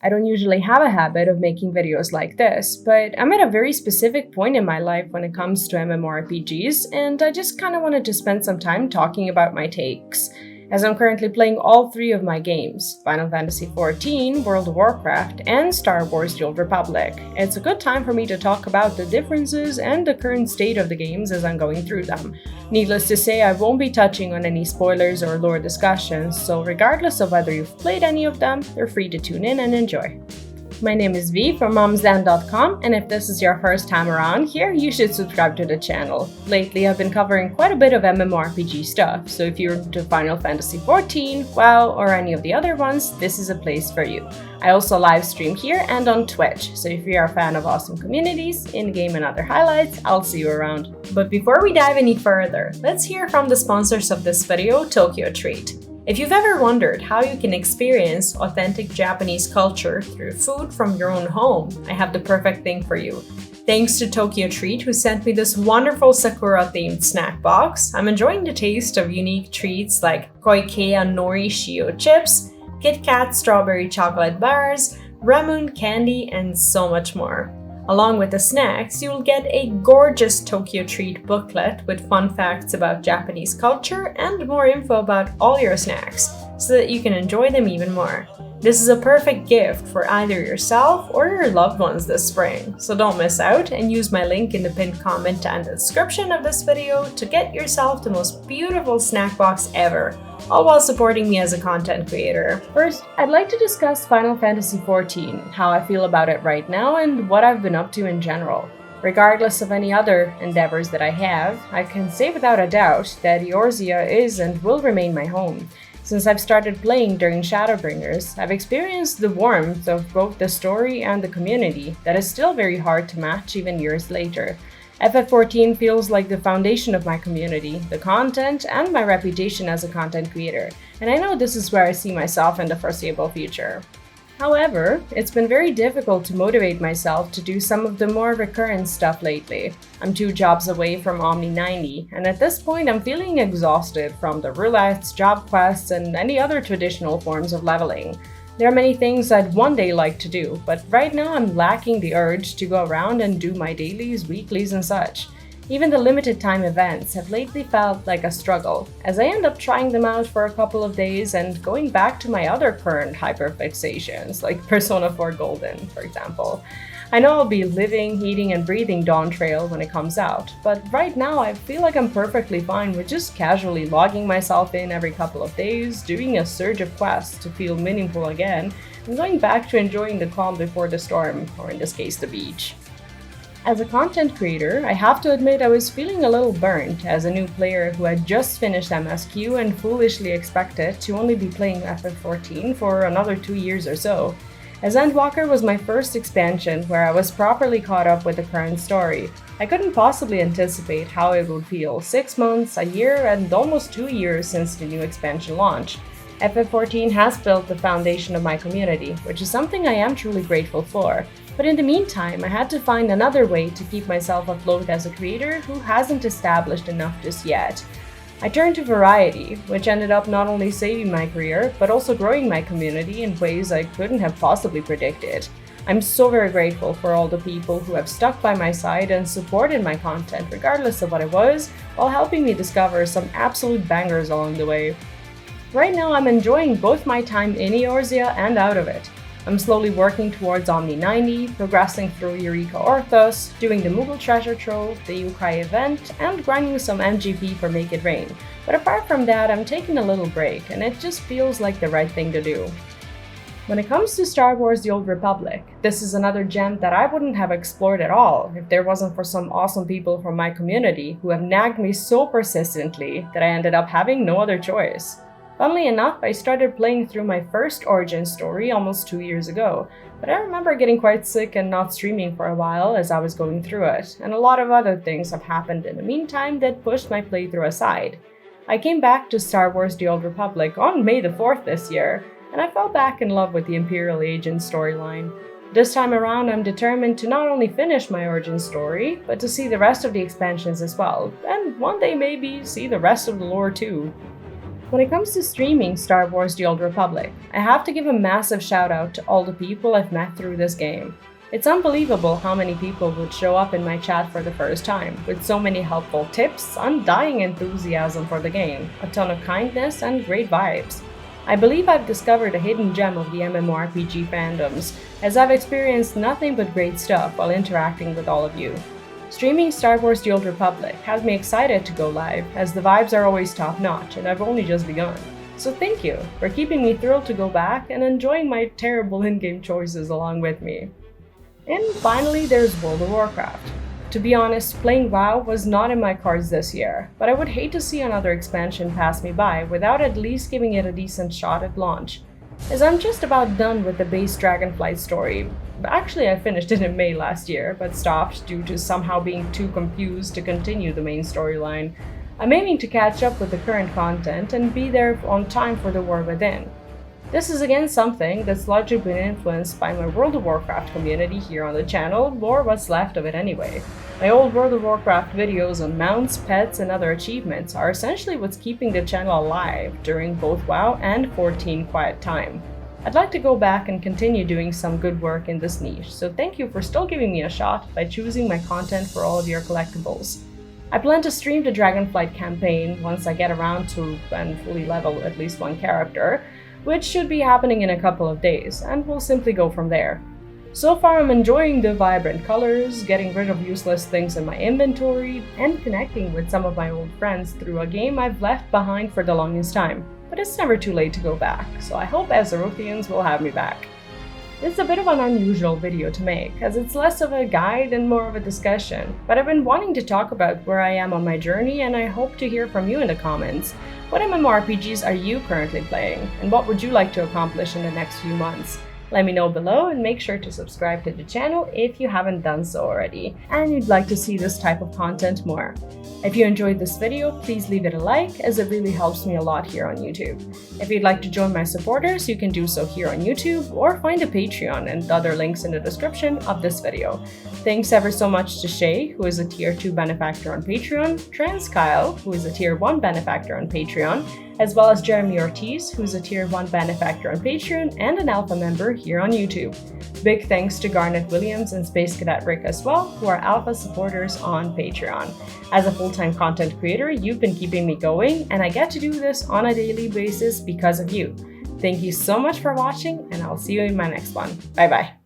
I don't usually have a habit of making videos like this, but I'm at a very specific point in my life when it comes to MMORPGs, and I just kinda wanted to spend some time talking about my takes. As I'm currently playing all three of my games, Final Fantasy XIV, World of Warcraft, and Star Wars: The Old Republic, it's a good time for me to talk about the differences and the current state of the games as I'm going through them. Needless to say, I won't be touching on any spoilers or lore discussions, so regardless of whether you've played any of them, you're free to tune in and enjoy. My name is V from momsden.com, and if this is your first time around here, you should subscribe to the channel. Lately, I've been covering quite a bit of MMORPG stuff, so if you're into Final Fantasy XIV, WoW, or any of the other ones, this is a place for you. I also live stream here and on Twitch, so if you're a fan of awesome communities, in-game and other highlights, I'll see you around. But before we dive any further, let's hear from the sponsors of this video, Tokyo Treat. If you've ever wondered how you can experience authentic Japanese culture through food from your own home, I have the perfect thing for you. Thanks to Tokyo Treat, who sent me this wonderful Sakura-themed snack box, I'm enjoying the taste of unique treats like Koikea Nori Shio chips, Kit Kat strawberry chocolate bars, Ramen candy, and so much more. Along with the snacks, you'll get a gorgeous Tokyo Treat booklet with fun facts about Japanese culture and more info about all your snacks, so that you can enjoy them even more. This is a perfect gift for either yourself or your loved ones this spring, so don't miss out and use my link in the pinned comment and description of this video to get yourself the most beautiful snack box ever, all while supporting me as a content creator. First, I'd like to discuss Final Fantasy XIV, how I feel about it right now, and what I've been up to in general. Regardless of any other endeavors that I have, I can say without a doubt that Eorzea is and will remain my home. Since I've started playing during Shadowbringers, I've experienced the warmth of both the story and the community that is still very hard to match even years later. FF14 feels like the foundation of my community, the content, and my reputation as a content creator, and I know this is where I see myself in the foreseeable future. However, it's been very difficult to motivate myself to do some of the more recurrent stuff lately. I'm 2 jobs away from Omni 90, and at this point I'm feeling exhausted from the roulettes, job quests, and any other traditional forms of leveling. There are many things I'd one day like to do, but right now I'm lacking the urge to go around and do my dailies, weeklies, and such. Even the limited time events have lately felt like a struggle, as I end up trying them out for a couple of days and going back to my other current hyperfixations, like Persona 4 Golden, for example. I know I'll be living, eating, and breathing Dawn Trail when it comes out, but right now I feel like I'm perfectly fine with just casually logging myself in every couple of days, doing a surge of quests to feel meaningful again, and going back to enjoying the calm before the storm, or in this case the beach. As a content creator, I have to admit I was feeling a little burnt as a new player who had just finished MSQ and foolishly expected to only be playing FF14 for another 2 years or so. As Endwalker was my first expansion where I was properly caught up with the current story, I couldn't possibly anticipate how it would feel 6 months, a year, and almost 2 years since the new expansion launch. FF14 has built the foundation of my community, which is something I am truly grateful for. But in the meantime, I had to find another way to keep myself afloat as a creator who hasn't established enough just yet. I turned to variety, which ended up not only saving my career, but also growing my community in ways I couldn't have possibly predicted. I'm so very grateful for all the people who have stuck by my side and supported my content regardless of what it was, while helping me discover some absolute bangers along the way. Right now I'm enjoying both my time in Eorzea and out of it. I'm slowly working towards Omni 90, progressing through Eureka Orthos, doing the Moogle Treasure Trove, the Yukai event, and grinding some MGP for Make It Rain. But apart from that, I'm taking a little break, and it just feels like the right thing to do. When it comes to Star Wars: The Old Republic, this is another gem that I wouldn't have explored at all if there wasn't for some awesome people from my community who have nagged me so persistently that I ended up having no other choice. Funnily enough, I started playing through my first origin story almost 2 years ago, but I remember getting quite sick and not streaming for a while as I was going through it, and a lot of other things have happened in the meantime that pushed my playthrough aside. I came back to Star Wars: The Old Republic on May the 4th this year, and I fell back in love with the Imperial Agent storyline. This time around, I'm determined to not only finish my origin story, but to see the rest of the expansions as well, and one day maybe see the rest of the lore too. When it comes to streaming Star Wars The Old Republic, I have to give a massive shout out to all the people I've met through this game. It's unbelievable how many people would show up in my chat for the first time, with so many helpful tips, undying enthusiasm for the game, a ton of kindness, and great vibes. I believe I've discovered a hidden gem of the MMORPG fandoms, as I've experienced nothing but great stuff while interacting with all of you. Streaming Star Wars The Old Republic has me excited to go live, as the vibes are always top-notch and I've only just begun. So thank you for keeping me thrilled to go back and enjoying my terrible in-game choices along with me. And finally, there's World of Warcraft. To be honest, playing WoW was not in my cards this year, but I would hate to see another expansion pass me by without at least giving it a decent shot at launch, as I'm just about done with the base Dragonflight story. Actually, I finished it in May last year, but stopped due to somehow being too confused to continue the main storyline. I'm aiming to catch up with the current content and be there on time for the War Within. This is again something that's largely been influenced by my World of Warcraft community here on the channel, or what's left of it anyway. My old World of Warcraft videos on mounts, pets, and other achievements are essentially what's keeping the channel alive during both WoW and 14 Quiet Time. I'd like to go back and continue doing some good work in this niche, so thank you for still giving me a shot by choosing my content for all of your collectibles. I plan to stream the Dragonflight campaign once I get around to and fully level at least one character, which should be happening in a couple of days, and we'll simply go from there. So far I'm enjoying the vibrant colors, getting rid of useless things in my inventory, and connecting with some of my old friends through a game I've left behind for the longest time. But it's never too late to go back, so I hope Azerouthians will have me back. It's a bit of an unusual video to make, as it's less of a guide and more of a discussion, but I've been wanting to talk about where I am on my journey, and I hope to hear from you in the comments. What MMORPGs are you currently playing, and what would you like to accomplish in the next few months? Let me know below, and make sure to subscribe to the channel if you haven't done so already, and you'd like to see this type of content more. If you enjoyed this video, please leave it a like, as it really helps me a lot here on YouTube. If you'd like to join my supporters, you can do so here on YouTube, or find a Patreon and other links in the description of this video. Thanks ever so much to Shay, who is a Tier 2 benefactor on Patreon, TransKyle, who is a Tier 1 benefactor on Patreon, as well as Jeremy Ortiz, who is a Tier 1 benefactor on Patreon and an Alpha member here on YouTube. Big thanks to Garnet Williams and Space Cadet Rick as well, who are Alpha supporters on Patreon. As a full-time content creator, you've been keeping me going, and I get to do this on a daily basis because of you. Thank you so much for watching, and I'll see you in my next one. Bye bye.